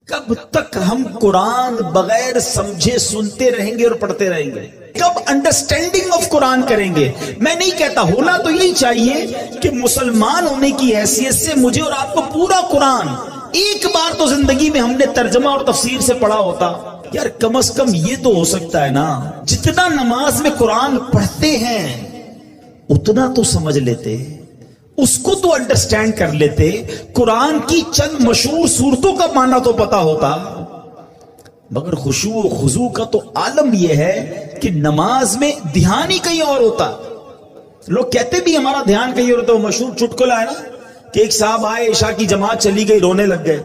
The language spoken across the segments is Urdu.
کب تک ہم قرآن بغیر سمجھے سنتے رہیں گے اور پڑھتے رہیں گے؟ کب انڈرسٹینڈنگ آف قرآن کریں گے؟ میں نہیں کہتا، ہونا تو یہی چاہیے کہ مسلمان ہونے کی حیثیت سے مجھے اور آپ کو پورا قرآن ایک بار تو زندگی میں ہم نے ترجمہ اور تفسیر سے پڑھا ہوتا۔ یار کم از کم یہ تو ہو سکتا ہے نا، جتنا نماز میں قرآن پڑھتے ہیں اتنا تو سمجھ لیتے، اس کو تو انڈرسٹینڈ کر لیتے، قرآن کی چند مشہور سورتوں کا معنی تو پتا ہوتا۔ مگر خشوع و خضوع کا تو عالم یہ ہے کہ نماز میں دھیان ہی کہیں اور ہوتا۔ لوگ کہتے بھی ہمارا دھیان کہیں اور ہوتا۔ وہ مشہور چٹکلا ہے نا کہ ایک صاحب آئے، عشاء کی جماعت چلی گئی، رونے لگ گئے،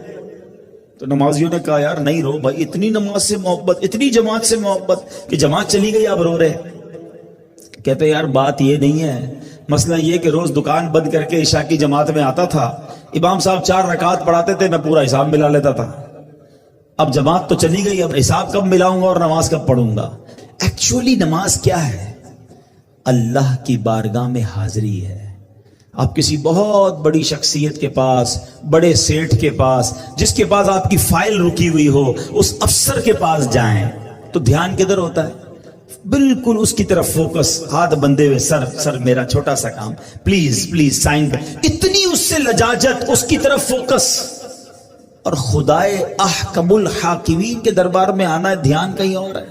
تو نمازیوں نے کہا یار نہیں رو بھائی، اتنی نماز سے محبت، اتنی جماعت سے محبت کہ جماعت چلی گئی اب رو رہے۔ کہتے یار بات یہ نہیں ہے، مسئلہ یہ کہ روز دکان بند کر کے عشاء کی جماعت میں آتا تھا، امام صاحب 4 رکعت پڑھاتے تھے، میں پورا حساب ملا لیتا تھا، اب جماعت تو چلی گئی، اب حساب کب ملاؤں گا اور نماز کب پڑھوں گا؟ ایکچولی نماز کیا ہے؟ اللہ کی بارگاہ میں حاضری ہے۔ آپ کسی بہت بڑی شخصیت کے پاس، بڑے سیٹھ کے پاس، جس کے پاس آپ کی فائل رکی ہوئی ہو، اس افسر کے پاس جائیں تو دھیان کدھر ہوتا ہے؟ بالکل اس کی طرف فوکس، ہاتھ بندے ہوئے، سر میرا چھوٹا سا کام، پلیز پلیز سائن، اتنی اس سے لجاجت، اس کی طرف فوکس۔ اور خدائے احکم الحاکمین کے دربار میں آنا ہے، دھیان کہیں اور ہے،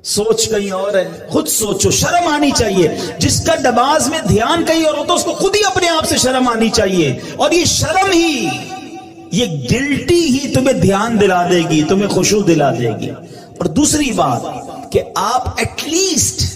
سوچ کہیں اور ہے۔ خود سوچو، شرم آنی چاہیے۔ جس کا نماز میں دھیان کہیں اور ہوتا، اس کو خود ہی اپنے آپ سے شرم آنی چاہیے، اور یہ شرم ہی، یہ گلٹی ہی تمہیں دھیان دلا دے گی، تمہیں خشوع دلا دے گی۔ اور دوسری بات کہ آپ ایٹ لیسٹ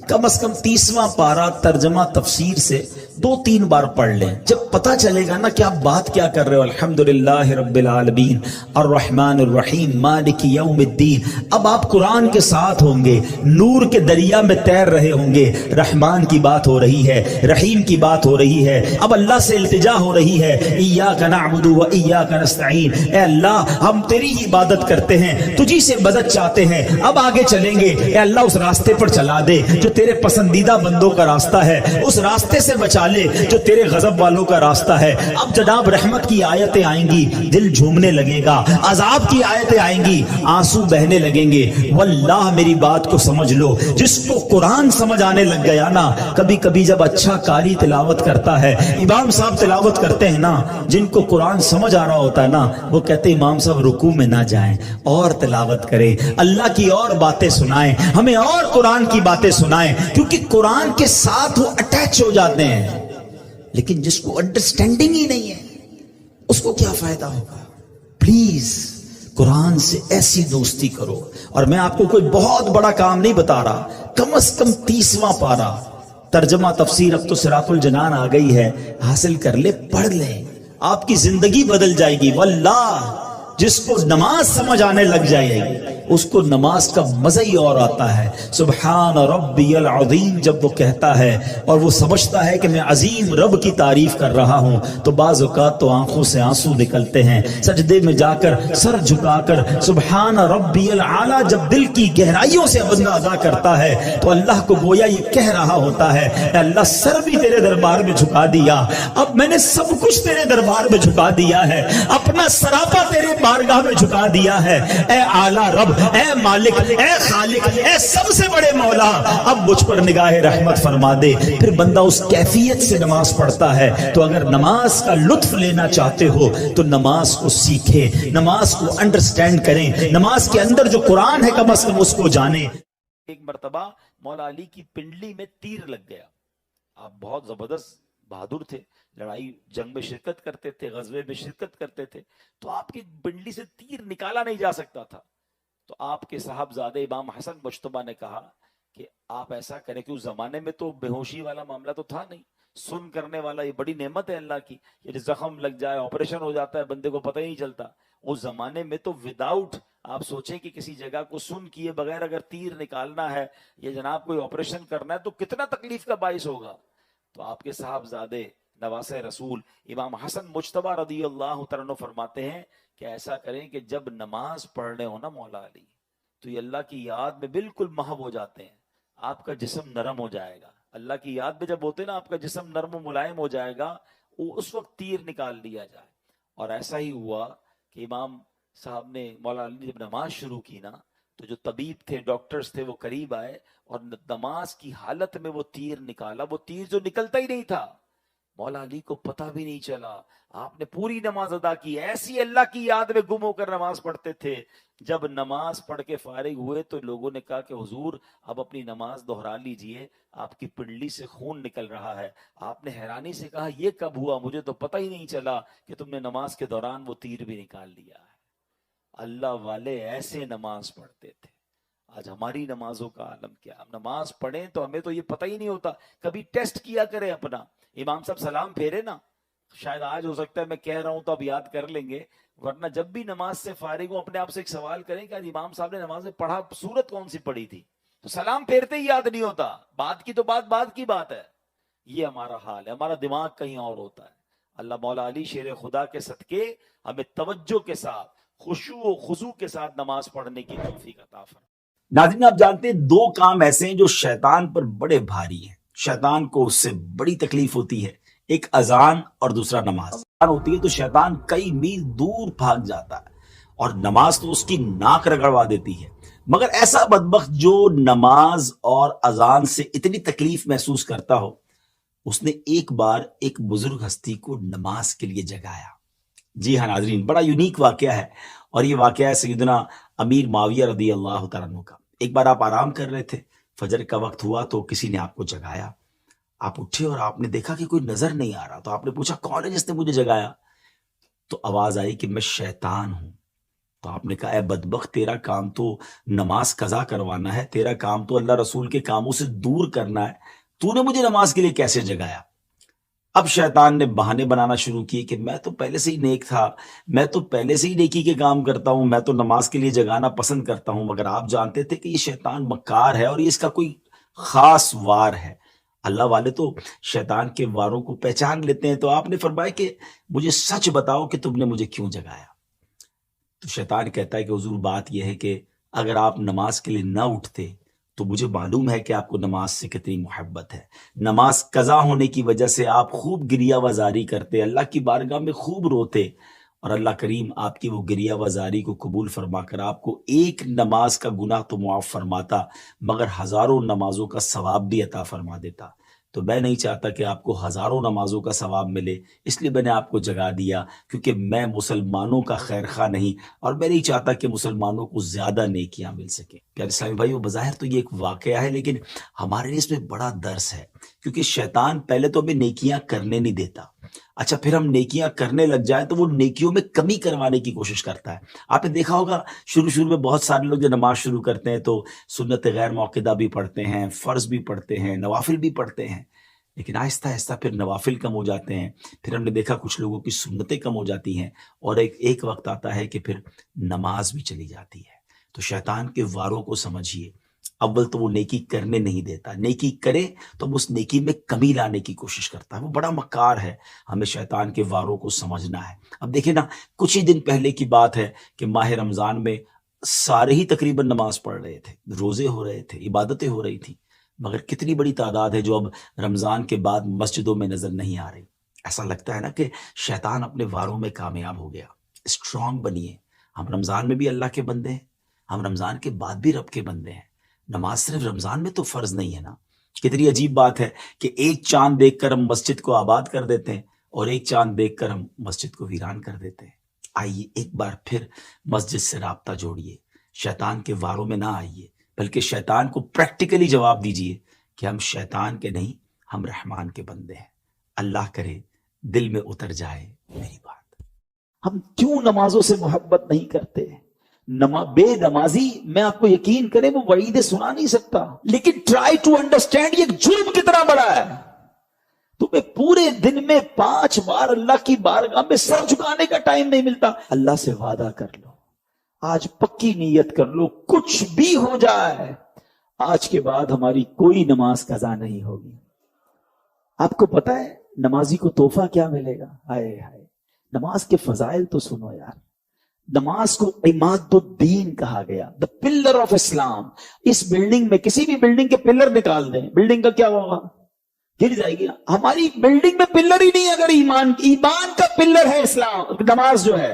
کم از کم 30واں پارہ ترجمہ تفسیر سے 2-3 بار پڑھ لیں، جب پتا چلے گا نا کہ آپ بات کیا کر رہے ہو۔ الحمدللہ رب العالمین الرحمن الرحیم مالک یوم الدین، اب آپ قرآن کے ساتھ ہوں گے، نور کے دریا میں تیر رہے ہوں گے، رحمان کی بات ہو رہی ہے، رحیم کی بات ہو رہی ہے، اب اللہ سے التجا ہو رہی ہے، ایاک نعبد و ایاک نستعین، اے اللہ ہم تیری ہی عبادت کرتے ہیں، تجھی سے مدد چاہتے ہیں، اب آگے چلیں گے، اے اللہ اس راستے پر چلا دے جو تیرے پسندیدہ بندوں کا راستہ ہے، اس راستے سے بچا لے جو تیرے غضب والوں کا راستہ ہے۔ اب جناب رحمت کی آیتیں آئیں گی، دل جھومنے لگے گا، عذاب کی آیتیں آئیں گی، آنسو بہنے لگیں گے۔ واللہ میری بات کو سمجھ لو، جس کو قرآن سمجھ آنے لگ گیا نا، کبھی کبھی جب اچھا قاری تلاوت کرتا ہے، امام صاحب تلاوت کرتے ہیں نا، جن کو قرآن سمجھ آ رہا ہوتا ہے نا، وہ کہتے ہیں امام صاحب رکوع میں نہ جائیں، اور تلاوت کریں، اللہ کی اور باتیں سنائیں، ہمیں اور قرآن کی باتیں سنائیں، کیونکہ قرآن کے ساتھ وہ اٹیچ ہو جاتے ہیں۔ لیکن جس کو انڈرسٹینڈنگ ہی نہیں ہے، اس کو کیا فائدہ ہوگا؟ پلیز قرآن سے ایسی دوستی کرو۔ اور میں آپ کو کوئی بہت بڑا کام نہیں بتا رہا، کم از کم 30واں پارہ ترجمہ تفسیر، اب تو صراط الجنان آ گئی ہے، حاصل کر لے، پڑھ لیں، آپ کی زندگی بدل جائے گی۔ واللہ جس کو نماز سمجھ آنے لگ جائے گی، اس کو نماز کا مزہ ہی اور آتا ہے۔ سبحان ربی العظیم جب وہ کہتا ہے اور وہ سمجھتا ہے کہ میں عظیم رب کی تعریف کر رہا ہوں، تو بعض اوقات تو آنکھوں سے آنسو نکلتے ہیں۔ سجدے میں جا کر سر جھکا کر سبحان ربی العالی جب دل کی گہرائیوں سے بندہ ادا کرتا ہے، تو اللہ کو گویا یہ کہہ رہا ہوتا ہے، اے اللہ سر بھی تیرے دربار میں جھکا دیا، اب میں نے سب کچھ تیرے دربار میں جھکا دیا ہے، اپنا سراپا تیرے بارگاہ میں جھکا دیا ہے، اے اعلیٰ رب، اے مالک، اے خالق، اے سب سے بڑے مولا، اب مجھ پر نگاہ رحمت فرما دے۔ پھر بندہ اس کیفیت سے نماز پڑھتا ہے۔ تو اگر نماز کا لطف لینا چاہتے ہو تو نماز کو سیکھیں، نماز کو انڈرسٹینڈ کریں، نماز کے اندر جو قرآن ہے کم از کم اس کو جانیں۔ ایک مرتبہ مولا علی کی پنڈلی میں تیر لگ گیا، آپ بہت زبردست بہادر تھے، لڑائی جنگ میں شرکت کرتے تھے، غزوے میں شرکت کرتے تھے، تو آپ کی پنڈلی سے تیر نکالا نہیں جا سکتا تھا۔ تو آپ کے صاحبزادے امام حسن مجتبیٰ نے کہا کہ آپ ایسا کریں کہ اس زمانے میں تو بے ہوشی والا معاملہ تو تھا نہیں، سن کرنے والا یہ بڑی نعمت ہے اللہ کی، یہ زخم لگ جائے، آپریشن ہو جاتا ہے، بندے کو پتہ ہی نہیں چلتا۔ اس زمانے میں تو وداؤٹ آپ سوچیں کہ کسی جگہ کو سن کیے بغیر اگر تیر نکالنا ہے یا جناب کوئی آپریشن کرنا ہے تو کتنا تکلیف کا باعث ہوگا۔ تو آپ کے صاحبزادے نواسہ رسول امام حسن مجتبیٰ رضی اللہ تعالیٰ عنہ فرماتے ہیں کہ ایسا کریں کہ جب نماز پڑھنے ہو نا مولا علی، تو یہ اللہ کی یاد میں بالکل محو ہو جاتے ہیں، آپ کا جسم نرم ہو جائے گا، اللہ کی یاد میں جب ہوتے نا آپ کا جسم نرم و ملائم ہو جائے گا، اس وقت تیر نکال لیا جائے۔ اور ایسا ہی ہوا کہ امام صاحب نے مولانا علی نے جب نماز شروع کی نا تو جو طبیب تھے ڈاکٹرز تھے وہ قریب آئے اور نماز کی حالت میں وہ تیر نکالا. وہ تیر جو نکلتا ہی نہیں تھا, مولا علی کو پتہ بھی نہیں چلا. آپ نے پوری نماز ادا کی, ایسی اللہ کی یاد میں گم ہو کر نماز پڑھتے تھے. جب نماز پڑھ کے فارغ ہوئے تو لوگوں نے کہا کہ حضور اب اپنی نماز دہرا لیجئے, آپ کی پنڈلی سے خون نکل رہا ہے. آپ نے حیرانی سے کہا یہ کب ہوا, مجھے تو پتہ ہی نہیں چلا کہ تم نے نماز کے دوران وہ تیر بھی نکال لیا ہے. اللہ والے ایسے نماز پڑھتے تھے. آج ہماری نمازوں کا عالم کیا. ہم نماز پڑھیں تو ہمیں تو یہ پتہ ہی نہیں ہوتا. کبھی ٹیسٹ کیا کرے اپنا. امام صاحب سلام پھیرے نا, شاید آج ہو سکتا ہے میں کہہ رہا ہوں تو اب یاد کر لیں گے, ورنہ جب بھی نماز سے فارغ ہوں اپنے آپ سے ایک سوال کریں کہ آج امام صاحب نے نماز میں پڑھا سورت کون سی پڑھی تھی, تو سلام پھیرتے ہی یاد نہیں ہوتا. بات کی تو بعد کی بات ہے. یہ ہمارا حال ہے, ہمارا دماغ کہیں اور ہوتا ہے. اللہ مولا علی شیر خدا کے صدقے ہمیں توجہ کے ساتھ خشوع و خضوع کے ساتھ نماز پڑھنے کی توفیق عطا فرمائے. ناظرین آپ جانتے ہیں دو کام ایسے ہیں جو شیطان پر بڑے بھاری ہیں. شیطان کو اس سے بڑی تکلیف ہوتی ہے, ایک اذان اور دوسرا نماز. اذان ہوتی ہے تو شیطان کئی میل دور بھاگ جاتا ہے اور نماز تو اس کی ناک رگڑوا دیتی ہے. مگر ایسا بدبخت جو نماز اور اذان سے اتنی تکلیف محسوس کرتا ہو, اس نے ایک بار ایک بزرگ ہستی کو نماز کے لیے جگایا. جی ہاں ناظرین, بڑا یونیک واقعہ ہے, اور یہ واقعہ ہے سیدنا امیر معاویہ رضی اللہ تعالیٰ عنہ کا. ایک بار آپ آرام کر رہے تھے, فجر کا وقت ہوا تو کسی نے آپ کو جگایا. آپ اٹھے اور آپ نے دیکھا کہ کوئی نظر نہیں آ رہا, تو آپ نے پوچھا کون ہے جس نے مجھے جگایا؟ تو آواز آئی کہ میں شیطان ہوں. تو آپ نے کہا اے بدبخت, تیرا کام تو نماز قضا کروانا ہے, تیرا کام تو اللہ رسول کے کاموں سے دور کرنا ہے, تو نے مجھے نماز کے لیے کیسے جگایا؟ اب شیطان نے بہانے بنانا شروع کیے کہ میں تو پہلے سے ہی نیک تھا, میں تو پہلے سے ہی نیکی کے کام کرتا ہوں, میں تو نماز کے لیے جگانا پسند کرتا ہوں. مگر آپ جانتے تھے کہ یہ شیطان مکار ہے اور یہ اس کا کوئی خاص وار ہے. اللہ والے تو شیطان کے واروں کو پہچان لیتے ہیں. تو آپ نے فرمایا کہ مجھے سچ بتاؤ کہ تم نے مجھے کیوں جگایا؟ تو شیطان کہتا ہے کہ حضور بات یہ ہے کہ اگر آپ نماز کے لیے نہ اٹھتے تو مجھے معلوم ہے کہ آپ کو نماز سے کتنی محبت ہے. نماز قضا ہونے کی وجہ سے آپ خوب گریہ وزاری کرتے, اللہ کی بارگاہ میں خوب روتے, اور اللہ کریم آپ کی وہ گریہ وزاری کو قبول فرما کر آپ کو ایک نماز کا گناہ تو معاف فرماتا, مگر ہزاروں نمازوں کا ثواب بھی عطا فرما دیتا. تو میں نہیں چاہتا کہ آپ کو ہزاروں نمازوں کا ثواب ملے, اس لیے میں نے آپ کو جگا دیا, کیونکہ میں مسلمانوں کا خیر خواہ نہیں, اور میں نہیں چاہتا کہ مسلمانوں کو زیادہ نیکیاں مل سکیں. پیارے اسلامی بھائیو, بظاہر تو یہ ایک واقعہ ہے, لیکن ہمارے لیے اس میں بڑا درس ہے, کیونکہ شیطان پہلے تو ہمیں نیکیاں کرنے نہیں دیتا. اچھا, پھر ہم نیکیاں کرنے لگ جائیں تو وہ نیکیوں میں کمی کروانے کی کوشش کرتا ہے. آپ نے دیکھا ہوگا شروع میں بہت سارے لوگ جو نماز شروع کرتے ہیں تو سنت غیر موقدہ بھی پڑھتے ہیں, فرض بھی پڑھتے ہیں, نوافل بھی پڑھتے ہیں, لیکن آہستہ آہستہ پھر نوافل کم ہو جاتے ہیں. پھر ہم نے دیکھا کچھ لوگوں کی سنتیں کم ہو جاتی ہیں, اور ایک وقت آتا ہے کہ پھر نماز بھی چلی جاتی ہے. تو شیطان کے واروں کو سمجھیے, اول تو وہ نیکی کرنے نہیں دیتا, نیکی کرے تو اس نیکی میں کمی لانے کی کوشش کرتا ہے. وہ بڑا مکار ہے, ہمیں شیطان کے واروں کو سمجھنا ہے. اب دیکھیں نا, کچھ ہی دن پہلے کی بات ہے کہ ماہ رمضان میں سارے ہی تقریباً نماز پڑھ رہے تھے, روزے ہو رہے تھے, عبادتیں ہو رہی تھیں, مگر کتنی بڑی تعداد ہے جو اب رمضان کے بعد مسجدوں میں نظر نہیں آ رہی. ایسا لگتا ہے نا کہ شیطان اپنے واروں میں کامیاب ہو گیا. اسٹرانگ بنیے, ہم رمضان میں بھی اللہ کے بندے ہیں, ہم رمضان کے بعد بھی رب کے بندے ہیں. نماز صرف رمضان میں تو فرض نہیں ہے نا. کتنی عجیب بات ہے کہ ایک چاند دیکھ کر ہم مسجد کو آباد کر دیتے ہیں, اور ایک چاند دیکھ کر ہم مسجد کو ویران کر دیتے ہیں. آئیے ایک بار پھر مسجد سے رابطہ جوڑیے, شیطان کے واروں میں نہ آئیے, بلکہ شیطان کو پریکٹیکلی جواب دیجیے کہ ہم شیطان کے نہیں, ہم رحمان کے بندے ہیں. اللہ کرے دل میں اتر جائے میری بات. ہم کیوں نمازوں سے محبت نہیں کرتے؟ بے نمازی, میں آپ کو یقین کریں وہ وعیدیں سنا نہیں سکتا, لیکن ٹرائی ٹو انڈرسٹینڈ یہ ایک جرم کتنا بڑا ہے. تمہیں پورے دن میں 5 بار اللہ کی بارگاہ میں سر جھکانے کا ٹائم نہیں ملتا. اللہ سے وعدہ کر لو, آج پکی نیت کر لو, کچھ بھی ہو جائے آج کے بعد ہماری کوئی نماز قضا نہیں ہوگی. آپ کو پتا ہے نمازی کو تحفہ کیا ملے گا؟ ہائے ہائے, نماز کے فضائل تو سنو یار. نماز کو عماد الدین کہا گیا, دا پلر آف اسلام. اس بلڈنگ میں کسی بھی بلڈنگ کے پلر نکال دیں, بلڈنگ کا کیا ہوگا؟ گر جائے گی. ہماری بلڈنگ میں پلر ہی نہیں, اگر ایمان کا پلر ہے اسلام, نماز جو ہے.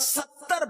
70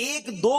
1-2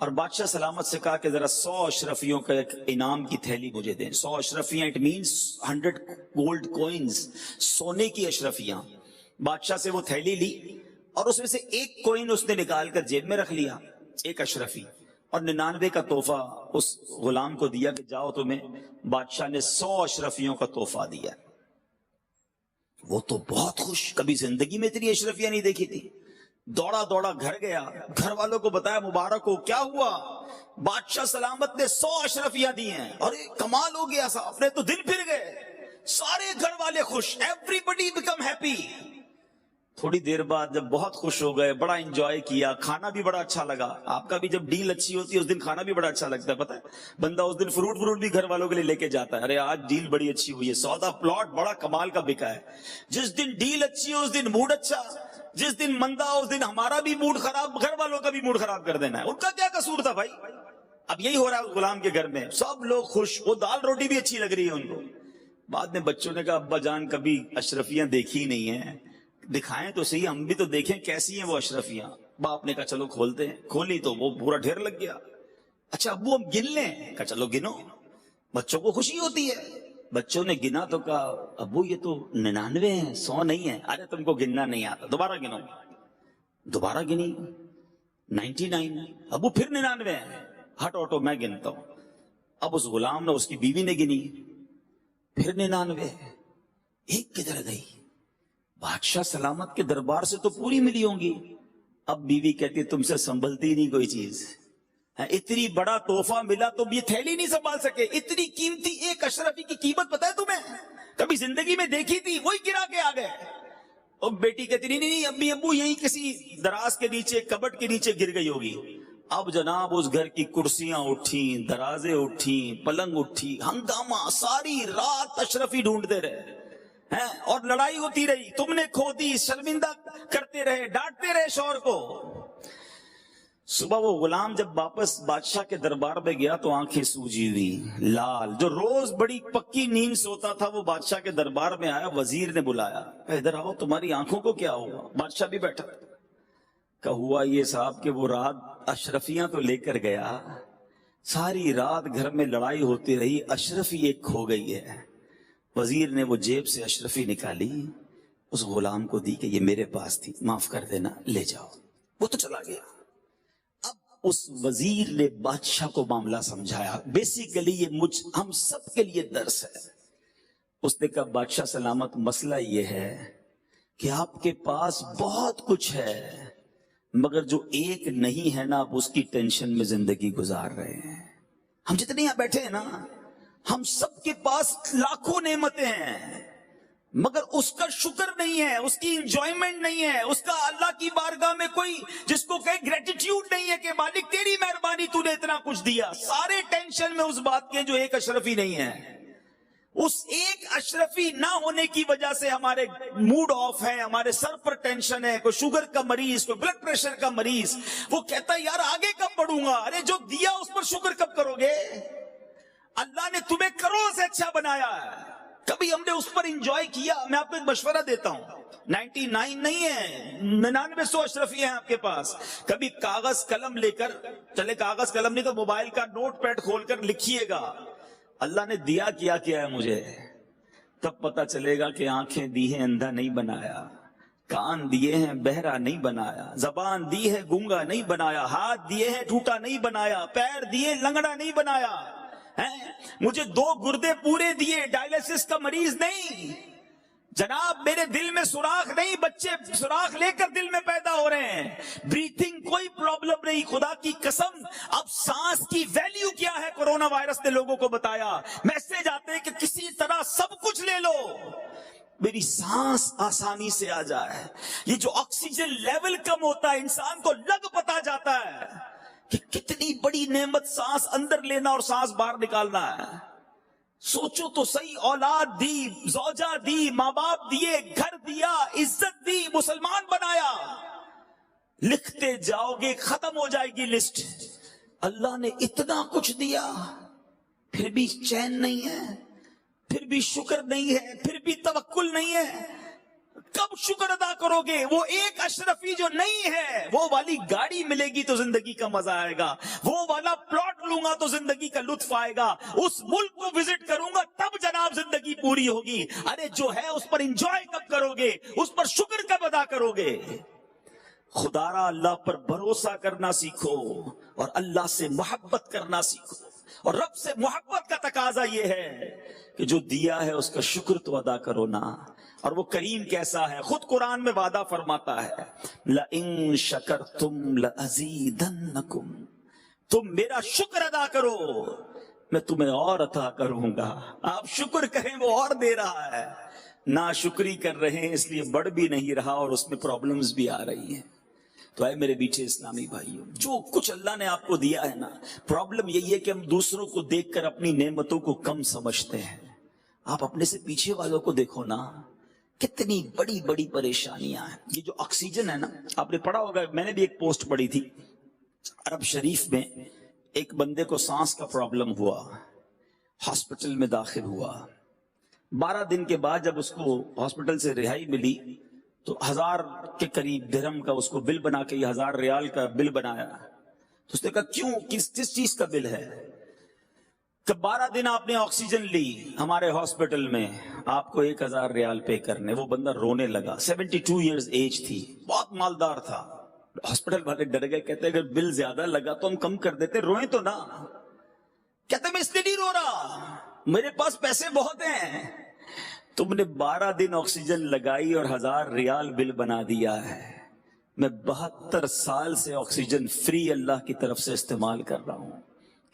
اور بادشاہ سلامت سے کہا کہ ذرا 100 اشرفیوں کا ایک انعام کی تھیلی مجھے دیں. 100 اشرفیاں اٹ مینس 100 گولڈ کوئنز, سونے کی اشرفیاں. بادشاہ سے وہ تھیلی لی اور اس میں سے ایک کوئن اس نے نکال کر جیب میں رکھ لیا, ایک اشرفی, اور 99 کا تحفہ اس غلام کو دیا کہ جاؤ تمہیں بادشاہ نے 100 اشرفیوں کا تحفہ دیا. وہ تو بہت خوش, کبھی زندگی میں اتنی اشرفیاں نہیں دیکھی تھی. دوڑا دوڑا گھر گیا, گھر والوں کو بتایا مبارک ہو, کیا ہوا؟ بادشاہ سلامت نے 100 اشرفیاں دی ہیں. ارے کمال ہو گیا صاحب, نے تو دن پھر گئے, سارے گھر والے خوش, ایوری بڈی بیکم ہیپی. تھوڑی دیر بعد جب بہت خوش ہو گئے, بڑا انجوائے کیا, کھانا بھی بڑا اچھا لگا. آپ کا بھی جب ڈیل اچھی ہوتی ہے اس دن کھانا بھی بڑا اچھا لگتا ہے, پتہ ہے بندہ اس دن فروٹ بھی گھر والوں کے لیے لے کے جاتا ہے. ارے آج ڈیل بڑی اچھی ہوئی ہے, سودا پلاٹ بڑا کمال کا بکا ہے. جس دن ڈیل اچھی ہو اس دن موڈ اچھا, جس دن مندہ ہو اس دن ہمارا بھی موڈ خراب, گھر والوں کا بھی موڈ خراب کر دینا ہے. ان کا کیا قصور تھا بھائی؟ اب یہی ہو رہا ہے اس غلام کے گھر میں, سب لوگ خوش, وہ دال روٹی بھی اچھی لگ رہی ہے ان کو. بعد میں بچوں نے کہا ابا جان کبھی اشرفیاں دیکھی نہیں ہیں, دکھائیں تو صحیح, ہم بھی تو دیکھیں کیسی ہیں وہ اشرفیاں. باپ نے کہا چلو کھولتے ہیں. کھولی تو وہ پورا ڈھیر لگ گیا. اچھا ابو ہم گن لیں؟ کہا چلو گنو, بچوں کو خوشی ہوتی ہے. بچوں نے گنا تو کہا ابو یہ تو 99 ہیں, 100 نہیں ہے. ارے تم کو گننا نہیں آتا, دوبارہ گنو. دوبارہ گنی 99. ابو پھر 99 ہیں. ہٹ آٹو میں گنتا ہوں. اب اس غلام نے, اس کی بیوی نے گنی, پھر 99. ایک کدھر گئی؟ بادشاہ سلامت کے دربار سے تو پوری ملی ہوں گی. اب بیوی کہتی تم سے سنبھلتی نہیں کوئی چیز, اتنی بڑا تحفہ ملا تم یہ تھیلی نہیں سنبھال سکے. اتنی قیمتی ایک اشرفی کی قیمت پتہ ہے تمہیں؟ کبھی زندگی میں دیکھی تھی؟ وہی گرا کے آ گئے. اور بیٹی کہتی نہیں امی ابو یہیں کسی دراز کے نیچے, کبٹ کے نیچے گر گئی ہوگی. اب جناب اس گھر کی کرسیاں اٹھی, درازیں اٹھی, پلنگ اٹھی, ہنگامہ, ساری رات اشرفی ڈھونڈتے رہے اور لڑائی ہوتی رہی. تم نے کھو دی, شرمندہ کرتے رہے, ڈانٹتے رہے شوہر کو. صبح وہ غلام جب واپس بادشاہ کے دربار میں گیا تو آنکھیں سوجی ہوئی, لال, جو روز بڑی پکی نیند سوتا تھا وہ بادشاہ کے دربار میں آیا. وزیر نے بلایا, ادھر آؤ, تمہاری آنکھوں کو کیا ہوا؟ بادشاہ بھی بیٹھا. کہ ہوا یہ صاحب کہ وہ رات اشرفیاں تو لے کر گیا, ساری رات گھر میں لڑائی ہوتی رہی, اشرفی ایک کھو گئی ہے. وزیر نے وہ جیب سے اشرفی نکالی, اس غلام کو دی کہ یہ میرے پاس تھی, معاف کر دینا, لے جاؤ. وہ تو چلا گیا. اب اس وزیر نے بادشاہ کو معاملہ سمجھایا. بیسیکلی یہ ہم سب کے لیے درس ہے. اس نے کہا بادشاہ سلامت مسئلہ یہ ہے کہ آپ کے پاس بہت کچھ ہے, مگر جو ایک نہیں ہے نا, آپ اس کی ٹینشن میں زندگی گزار رہے ہیں. ہم جتنے یہاں بیٹھے ہیں نا, ہم سب کے پاس لاکھوں نعمتیں ہیں, مگر اس کا شکر نہیں ہے, اس کی انجوائمنٹ نہیں ہے, اس کا اللہ کی بارگاہ میں کوئی جس کو کہے گریٹیٹیوڈ نہیں ہے کہ مالک تیری مہربانی تو نے اتنا کچھ دیا. سارے ٹینشن میں اس بات کے جو ایک اشرفی نہیں ہے. اس ایک اشرفی نہ ہونے کی وجہ سے ہمارے موڈ آف ہے, ہمارے سر پر ٹینشن ہے. کوئی شوگر کا مریض, کوئی بلڈ پریشر کا مریض, وہ کہتا ہے یار آگے کب بڑھوں گا. ارے جو دیا اس پر شکر کب کرو گے؟ اللہ نے تمہیں کروڑ سے اچھا بنایا ہے, کبھی ہم نے اس پر انجوائے کیا؟ میں آپ کو ایک مشورہ دیتا ہوں, 99 نہیں ہے, 99 اشرفی ہیں آپ کے پاس. کبھی کاغذ قلم لے کر, چلے کاغذ قلم نہیں تو موبائل کا نوٹ پیڈ کھول کر لکھیے گا اللہ نے دیا کیا کیا ہے مجھے, تب پتا چلے گا کہ آنکھیں دی ہیں اندھا نہیں بنایا, کان دیے ہیں بہرا نہیں بنایا, زبان دی ہے گونگا نہیں بنایا, ہاتھ دیے ہیں ٹوٹا نہیں بنایا, پیر دیے لنگڑا نہیں بنایا, مجھے 2 گردے پورے دیے, ڈائلسس کا مریض نہیں. جناب میرے دل میں سوراخ نہیں, بچے سوراخ لے کر دل میں پیدا ہو رہے ہیں, بریتھنگ کوئی پرابلم نہیں. خدا کی قسم اب سانس کی ویلیو کیا ہے کورونا وائرس نے لوگوں کو بتایا. میسج آتے ہیں کہ کسی طرح سب کچھ لے لو, میری سانس آسانی سے آ جائے. یہ جو آکسیجن لیول کم ہوتا ہے انسان کو لگ پتا جاتا ہے کہ کتنی بڑی نعمت سانس اندر لینا اور سانس باہر نکالنا ہے. سوچو تو صحیح, اولاد دی, زوجہ دی, ماں باپ دیے, گھر دیا, عزت دی, مسلمان بنایا. لکھتے جاؤ گے ختم ہو جائے گی لسٹ. اللہ نے اتنا کچھ دیا پھر بھی چین نہیں ہے, پھر بھی شکر نہیں ہے, پھر بھی توکل نہیں ہے. کب شکر ادا کرو گے؟ وہ ایک اشرفی جو نہیں ہے، وہ والی گاڑی ملے گی تو زندگی کا مزہ آئے گا، وہ والا پلاٹ لوں گا تو زندگی کا لطف آئے گا، اس ملک کو وزٹ کروں گا تب جناب زندگی پوری ہوگی۔ ارے جو ہے اس پر انجوائے کب کرو گے؟ اس پر شکر کب ادا کرو گے؟ خدا را اللہ پر بھروسہ کرنا سیکھو اور اللہ سے محبت کرنا سیکھو، اور رب سے محبت کا تقاضا یہ ہے کہ جو دیا ہے اس کا شکر تو ادا کرو نا۔ اور وہ کریم کیسا ہے، خود قرآن میں وعدہ فرماتا ہے لَإِن شَكَرْتُمْ لَأَزِيدَنَّكُمْ، تم میرا شکر ادا کرو میں تمہیں اور عطا کروں گا۔ آپ شکر کریں وہ اور دے رہا ہے، ناشکری کر رہے ہیں اس لیے بڑھ بھی نہیں رہا اور اس میں پرابلمز بھی آ رہی ہیں۔ تو اے میرے بیچے اسلامی بھائیوں، جو کچھ اللہ نے آپ کو دیا ہے نا، پرابلم یہی ہے کہ ہم دوسروں کو دیکھ کر اپنی نعمتوں کو کم سمجھتے ہیں۔ آپ اپنے سے پیچھے والوں کو دیکھو نا، کتنی بڑی بڑی پریشانیاں ہیں۔ یہ جو آکسیجن ہے نا، آپ نے پڑھا ہوگا، میں نے بھی ایک پوسٹ پڑھی تھی، عرب شریف میں ایک بندے کو سانس کا پرابلم ہوا، ہاسپٹل میں داخل ہوا، 12 دن کے بعد جب اس کو ہاسپٹل سے رہائی ملی تو 1000 کے قریب درہم کا اس کو بل بنا کے، 1000 ریال کا بل بنایا۔ تو اس نے کہا کیوں، کس چیز کا بل ہے؟ کہ 12 دن آپ نے آکسیجن لی ہمارے ہاسپٹل میں، آپ کو 1000 ریال پے کرنے۔ وہ بندہ رونے لگا، 72 ایئرز ایج تھی، بہت مالدار تھا۔ ہاسپٹل والے ڈر گئے، کہتے اگر بل زیادہ لگا تو ہم کم کر دیتے، روئیں تو نہ۔ کہتے میں اس لیے نہیں رو رہا، میرے پاس پیسے بہت ہیں۔ تم نے 12 دن آکسیجن لگائی اور 1000 ریال بل بنا دیا ہے۔ میں 72 سال سے آکسیجن فری اللہ کی طرف سے استعمال کر رہا ہوں۔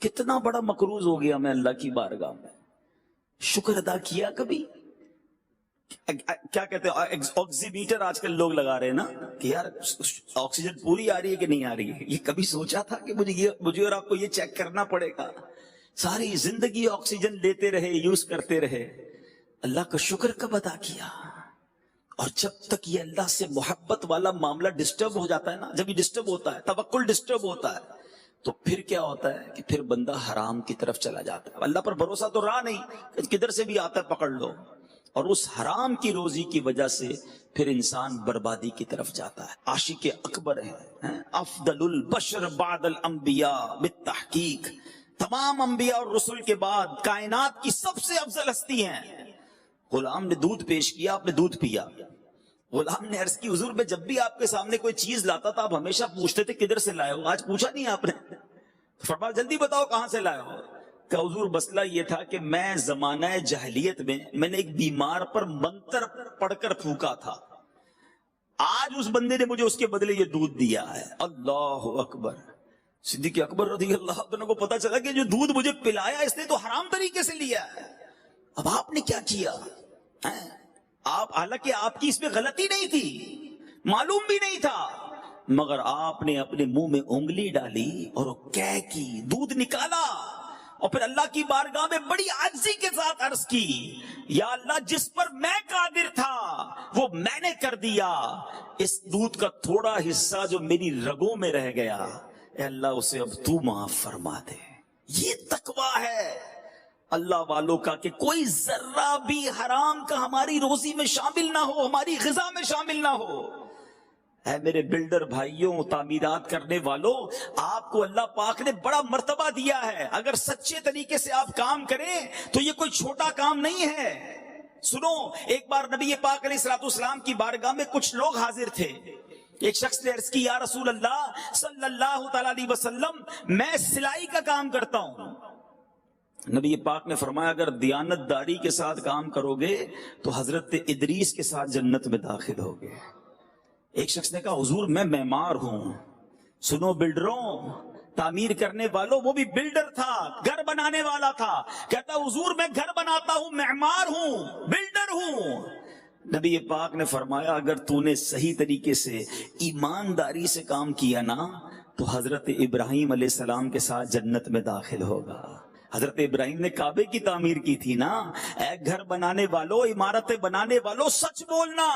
کتنا بڑا مقروض ہو گیا میں اللہ کی بارگاہ میں۔ شکر ادا کیا کبھی؟ کیا کہتے ہیں، آکسی میٹر آج کل لوگ لگا رہے ہیں نا کہ یار آکسیجن پوری آ رہی ہے کہ نہیں آ رہی ہے۔ یہ کبھی سوچا تھا کہ مجھے اور آپ کو یہ چیک کرنا پڑے گا؟ ساری زندگی آکسیجن لیتے رہے، یوز کرتے رہے، اللہ کا شکر کب ادا کیا؟ اور جب تک یہ اللہ سے محبت والا معاملہ ڈسٹرب ہو جاتا ہے نا، جب یہ ڈسٹرب ہوتا ہے، توکل ڈسٹرب ہوتا ہے، تو پھر کیا ہوتا ہے کہ پھر بندہ حرام کی طرف چلا جاتا ہے۔ اللہ پر بھروسہ تو رہا نہیں، کدھر سے بھی آتا ہے پکڑ لو، اور اس حرام کی روزی کی وجہ سے پھر انسان بربادی کی طرف جاتا ہے۔ عاشق اکبر ہے، افضل البشر بعد الانبیاء بالتحقیق، تمام انبیاء اور رسول کے بعد کائنات کی سب سے افضل ہستی ہیں۔ غلام نے دودھ پیش کیا، آپ نے دودھ پیا۔ غلام نے عرض کی حضور میں جب بھی آپ کے سامنے کوئی چیز لاتا تھا آپ ہمیشہ پوچھتے تھے کدھر سے لائے ہو، آج پوچھا نہیں آپ نے؟ فرمایا جلدی بتاؤ کہاں سے لائے ہو؟ کہ حضور مسئلہ یہ تھا کہ میں زمانہ جاہلیت میں نے ایک بیمار پر منتر پڑھ کر پھونکا تھا، آج اس بندے نے مجھے اس کے بدلے یہ دودھ دیا ہے۔ اللہ اکبر۔ صدیق اکبر رضی اللہ عنہ کو پتا چلا کہ جو دودھ مجھے پلایا اس نے تو حرام طریقے سے لیا ہے۔ اب آپ نے کیا کیا؟ آپ، حالانکہ آپ کی اس میں غلطی نہیں تھی، معلوم بھی نہیں تھا، مگر آپ نے اپنے منہ میں انگلی ڈالی اور کہہ کی دودھ نکالا، اور پھر اللہ کی بارگاہ میں بڑی عاجزی کے ساتھ عرض کی یا اللہ جس پر میں قادر تھا وہ میں نے کر دیا، اس دودھ کا تھوڑا حصہ جو میری رگوں میں رہ گیا اے اللہ اسے اب تو معاف فرما دے۔ یہ تقویٰ ہے اللہ والوں کا کہ کوئی ذرہ بھی حرام کا ہماری روزی میں شامل نہ ہو، ہماری غذا میں شامل نہ ہو۔ اے میرے بلڈر بھائیوں، تعمیرات کرنے والوں، آپ کو اللہ پاک نے بڑا مرتبہ دیا ہے، اگر سچے طریقے سے آپ کام کریں تو یہ کوئی چھوٹا کام نہیں ہے۔ سنو، ایک بار نبی پاک علیہ الصلوۃ والسلام کی بارگاہ میں کچھ لوگ حاضر تھے۔ ایک شخص نے عرض کی یا رسول اللہ صلی اللہ تعالی علیہ وسلم میں سلائی کا کام کرتا ہوں۔ نبی پاک نے فرمایا اگر دیانت داری کے ساتھ کام کرو گے تو حضرت ادریس کے ساتھ جنت میں داخل ہوگے۔ ایک شخص نے کہا حضور میں معمار ہوں۔ سنو بلڈروں، تعمیر کرنے والوں، وہ بھی بلڈر تھا، گھر بنانے والا تھا، کہتا حضور میں گھر بناتا ہوں، معمار ہوں، بلڈر ہوں۔ نبی پاک نے فرمایا اگر تو نے صحیح طریقے سے ایمانداری سے کام کیا نا تو حضرت ابراہیم علیہ السلام کے ساتھ جنت میں داخل ہوگا۔ حضرت ابراہیم نے کعبے کی تعمیر کی تھی نا. اے گھر بنانے والوں, عمارتیں بنانے والوں, سچ بولنا,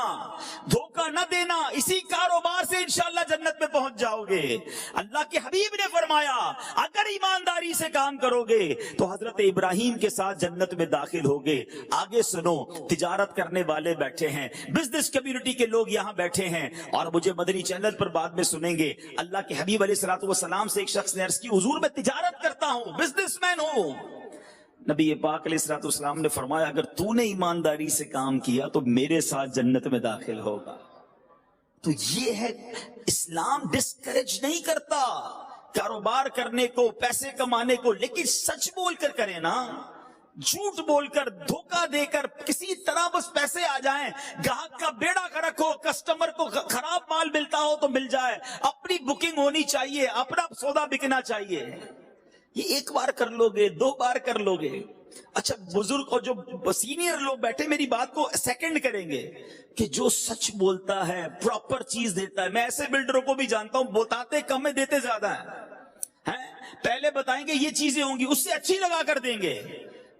دھوکہ نہ دینا, اسی کاروبار سے انشاءاللہ جنت میں پہنچ جاؤ گے. اللہ کے حبیب نے فرمایا اگر ایمانداری سے کام کرو گے تو حضرت ابراہیم کے ساتھ جنت میں داخل ہوگے. آگے سنو, تجارت کرنے والے بیٹھے ہیں, بزنس کمیونٹی کے لوگ یہاں بیٹھے ہیں اور مجھے مدنی چینل پر بعد میں سنیں گے. اللہ کے حبیب علیہ الصلوۃ والسلام سے ایک شخص نے عرض کی حضور میں تجارت کرتا ہوں, بزنس مین ہوں. نبی پاک علیہ الصلوۃ والسلام نے فرمایا اگر تو نے ایمانداری سے کام کیا تو میرے ساتھ جنت میں داخل ہوگا. تو یہ ہے اسلام, ڈسکریج نہیں کرتا کاروبار کرنے کو, پیسے کمانے کو, لیکن سچ بول کر کریں نا. جھوٹ بول کر, دھوکہ دے کر کسی طرح بس پیسے آ جائیں, گاہک کا بیڑا گرک ہو, کسٹمر کو خراب مال ملتا ہو تو مل جائے, اپنی بکنگ ہونی چاہیے, اپنا سودا بکنا چاہیے. یہ ایک بار کر لو گے, دو بار کر لو گے. اچھا بزرگ اور جو سینئر لوگ بیٹھے میری بات کو سیکنڈ کریں گے کہ جو سچ بولتا ہے, پراپر چیز دیتا ہے. میں ایسے بلڈروں کو بھی جانتا ہوں بتاتے کم ہے دیتے زیادہ ہیں. پہلے بتائیں گے یہ چیزیں ہوں گی, اس سے اچھی لگا کر دیں گے.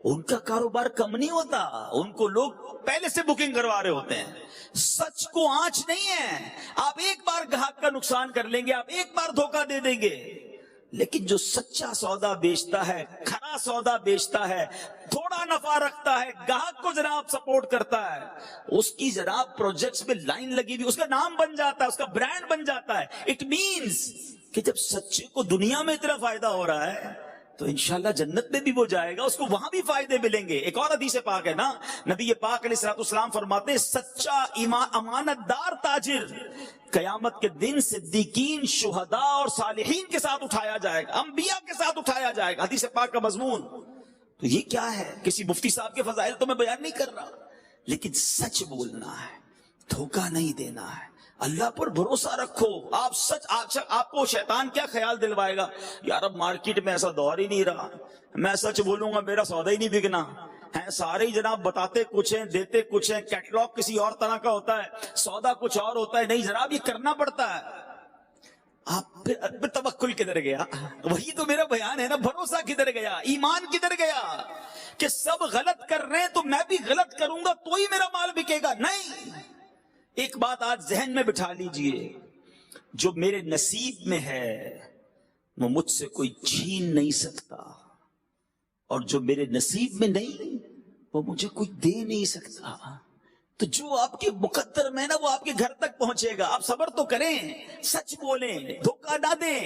ان کا کاروبار کم نہیں ہوتا, ان کو لوگ پہلے سے بکنگ کروا رہے ہوتے ہیں. سچ کو آنچ نہیں ہے. آپ ایک بار گاہک کا نقصان کر لیں گے, آپ ایک بار دھوکہ دے دیں گے, لیکن جو سچا سودا بیچتا ہے, کھرا سودا بیچتا ہے, تھوڑا نفع رکھتا ہے, گاہک کو جناب سپورٹ کرتا ہے, اس کی جناب پروجیکٹس میں لائن لگی ہوئی, اس کا نام بن جاتا ہے, اس کا برانڈ بن جاتا ہے. اٹ مینز کہ جب سچے کو دنیا میں اتنا فائدہ ہو رہا ہے تو انشاءاللہ جنت میں بھی وہ جائے گا, اس کو وہاں بھی فائدے ملیں گے. ایک اور حدیث پاک ہے نا, نبی پاک علیہ الصلوۃ والسلام فرماتے ہیں سچا امانت دار تاجر قیامت کے دن صدیقین, شہداء اور صالحین کے ساتھ اٹھایا جائے گا, انبیاء کے ساتھ اٹھایا جائے گا. حدیث پاک کا مضمون تو یہ کیا ہے, کسی مفتی صاحب کے فضائل تو میں بیان نہیں کر رہا, لیکن سچ بولنا ہے, دھوکہ نہیں دینا ہے, اللہ پر بھروسہ رکھو. آپ سچ, آپ کو شیطان کیا خیال دلوائے گا, یار اب مارکیٹ میں ایسا دور ہی نہیں رہا, میں سچ بولوں گا میرا سودا ہی نہیں بکنا ہے. سارے ہی جناب بتاتے کچھ ہیں, دیتے کچھ ہیں, کیٹلاگ کسی اور طرح کا ہوتا ہے, سودا کچھ اور ہوتا ہے. نہیں جناب یہ کرنا پڑتا ہے. آپ پھر توکل کدھر گیا, وہی تو میرا بیان ہے نا, بھروسہ کدھر گیا, ایمان کدھر گیا, کہ سب غلط کر رہے ہیں تو میں بھی غلط کروں گا تو ہی میرا مال بکے گا. نہیں, ایک بات آج ذہن میں بٹھا لیجئے, جو میرے نصیب میں ہے وہ مجھ سے کوئی چھین نہیں سکتا, اور جو میرے نصیب میں نہیں وہ مجھے کوئی دے نہیں سکتا. تو جو آپ کے مقدر میں نا وہ آپ کے گھر تک پہنچے گا. آپ صبر تو کریں, سچ بولیں, دھوکہ نہ دیں,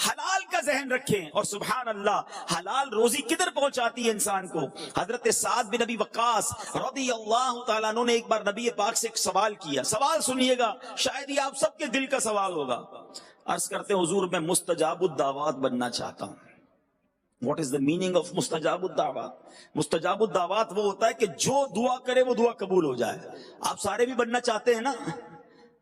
حلال کا ذہن رکھیں. اور سبحان اللہ, حلال روزی کدھر پہنچاتی ہے انسان کو. حضرت سعد بن ابی وقاص رضی اللہ تعالیٰ عنہ نے ایک بار نبی پاک سے ایک سوال کیا. سوال سنیے گا, شاید یہ آپ سب کے دل کا سوال ہوگا. عرض کرتے ہیں حضور میں مستجاب الدعوات بننا چاہتا ہوں. What is the meaning of مستجاب الدعوات؟ مستجاب الدعوات وہ ہوتا ہے کہ جو دعا کرے وہ دعا قبول ہو جائے. آپ سارے بھی بننا چاہتے ہیں نا.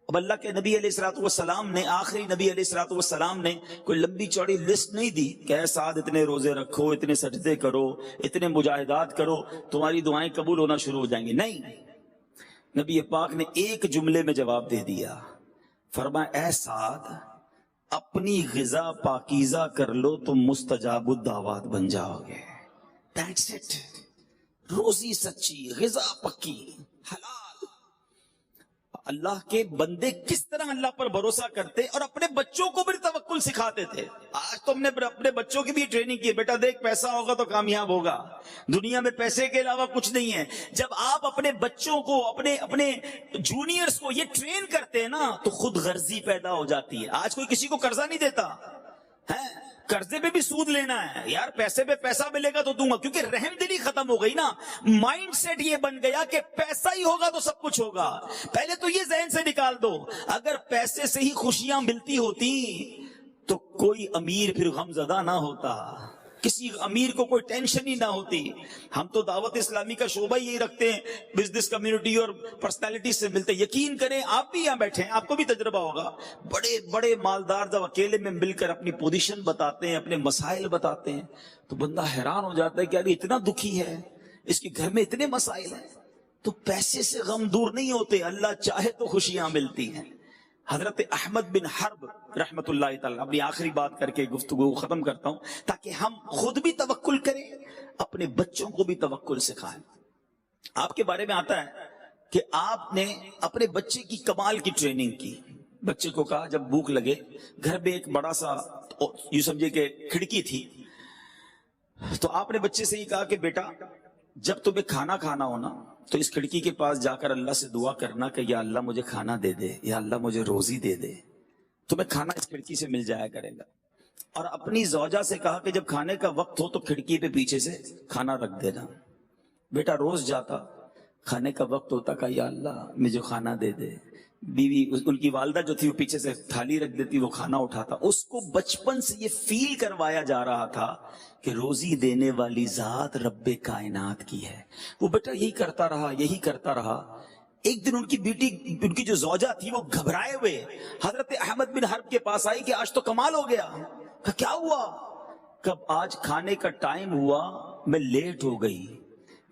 اب اللہ کے نبی علیہ الصلوۃ والسلام نے, آخری نبی علیہ الصلوۃ والسلام نے کوئی لمبی چوڑی لسٹ نہیں دی کہ اے سعد اتنے روزے رکھو, اتنے سجدے کرو, اتنے مجاہدات کرو, تمہاری دعائیں قبول ہونا شروع ہو جائیں گی. نہیں, نبی پاک نے ایک جملے میں جواب دے دیا. فرمایا اے سعد اپنی غذا پاکیزہ کر لو تو مستجاب الدعوات بن جاؤ گے. That's it. روزی سچی, غذا پکی, حلال. اللہ کے بندے کس طرح اللہ پر بھروسہ کرتے اور اپنے بچوں کو بھی توکل سکھاتے تھے. آج تو ہم نے اپنے بچوں کی بھی ٹریننگ کی, بیٹا دیکھ پیسہ ہوگا تو کامیاب ہوگا, دنیا میں پیسے کے علاوہ کچھ نہیں ہے. جب آپ اپنے بچوں کو, اپنے جونیئرز کو یہ ٹرین کرتے ہیں نا تو خود غرضی پیدا ہو جاتی ہے. آج کوئی کسی کو قرضہ نہیں دیتا ہے, قرضے پہ بھی سود لینا ہے, یار پیسے پہ پیسہ ملے گا تو دوں گا, کیونکہ رحم دلی ختم ہو گئی نا. مائنڈ سیٹ یہ بن گیا کہ پیسہ ہی ہوگا تو سب کچھ ہوگا. پہلے تو یہ ذہن سے نکال دو, اگر پیسے سے ہی خوشیاں ملتی ہوتی تو کوئی امیر پھر غم زدہ نہ ہوتا, کسی امیر کو کوئی ٹینشن ہی نہ ہوتی. ہم تو دعوت اسلامی کا شعبہ یہی رکھتے ہیں, بزنس کمیونٹی اور پرسنالٹی سے ملتے. یقین کریں آپ بھی یہاں بیٹھے ہیں, آپ کو بھی تجربہ ہوگا, بڑے بڑے مالدار جب اکیلے میں مل کر اپنی پوزیشن بتاتے ہیں, اپنے مسائل بتاتے ہیں, تو بندہ حیران ہو جاتا ہے کہ یار اتنا دکھی ہے, اس کے گھر میں اتنے مسائل ہیں. تو پیسے سے غم دور نہیں ہوتے, اللہ چاہے تو خوشیاں ملتی ہیں. حضرت احمد بن حرب رحمت اللہ تعالی، اپنی آخری بات کر کے گفتگو ختم کرتا ہوں تاکہ ہم خود بھی توکل کریں، اپنے بچوں کو بھی توکل سکھائیں۔ آپ کے بارے میں آتا ہے کہ آپ نے اپنے بچے کی کمال کی ٹریننگ کی۔ بچے کو کہا جب بھوک لگے، گھر میں ایک بڑا سا یوں سمجھے کہ کھڑکی تھی، تو آپ نے بچے سے ہی کہا کہ بیٹا جب تمہیں کھانا کھانا ہونا تو اس کھڑکی کے پاس جا کر اللہ سے دعا کرنا کہ یا اللہ مجھے کھانا دے دے، یا اللہ مجھے روزی دے دے، تمہیں کھانا اس کھڑکی سے مل جایا کرے گا۔ اور اپنی زوجہ سے کہا کہ جب کھانے کا وقت ہو تو کھڑکی پہ پیچھے سے کھانا رکھ دینا۔ بیٹا روز جاتا، کھانے کا وقت ہوتا کہ یا اللہ مجھے کھانا دے دے، بیوی ان کی والدہ جو تھی وہ پیچھے سے تھالی رکھ دیتی، وہ کھانا اٹھاتا۔ اس کو بچپن سے یہ فیل کروایا جا رہا تھا کہ روزی دینے والی ذات رب کائنات کی ہے۔ وہ بیٹا یہی کرتا رہا، یہی کرتا رہا۔ ایک دن ان کی بیٹی، ان کی جو زوجہ تھی، وہ گھبرائے ہوئے حضرت احمد بن حرب کے پاس آئی کہ آج تو کمال ہو گیا۔ کیا ہوا؟ کب آج کھانے کا ٹائم ہوا میں لیٹ ہو گئی،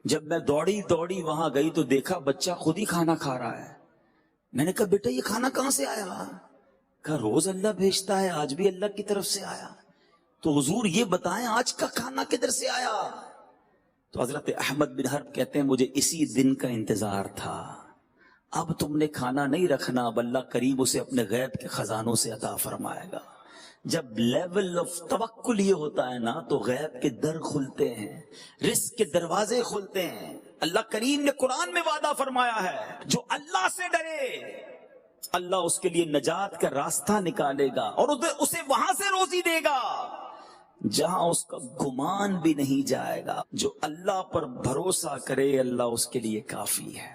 جب میں دوڑی دوڑی وہاں گئی تو دیکھا بچہ خود ہی کھانا کھا رہا ہے۔ میں نے کہا بیٹا یہ کھانا کہاں سے آیا؟ کہا روز اللہ بھیجتا ہے، آج بھی اللہ کی طرف سے آیا۔ تو حضور یہ بتائیں آج کا کھانا کدھر سے آیا؟ تو حضرت احمد بن حرب کہتے ہیں مجھے اسی دن کا انتظار تھا۔ اب تم نے کھانا نہیں رکھنا، اب اللہ کریم اسے اپنے غیب کے خزانوں سے عطا فرمائے گا۔ جب لیول آف توکل یہ ہوتا ہے نا تو غیب کے در کھلتے ہیں، رزق کے دروازے کھلتے ہیں۔ اللہ کریم نے قرآن میں وعدہ فرمایا ہے جو اللہ سے ڈرے اللہ اس کے لیے نجات کا راستہ نکالے گا اور اسے وہاں سے روزی دے گا جہاں اس کا گمان بھی نہیں جائے گا۔ جو اللہ پر بھروسہ کرے اللہ اس کے لیے کافی ہے۔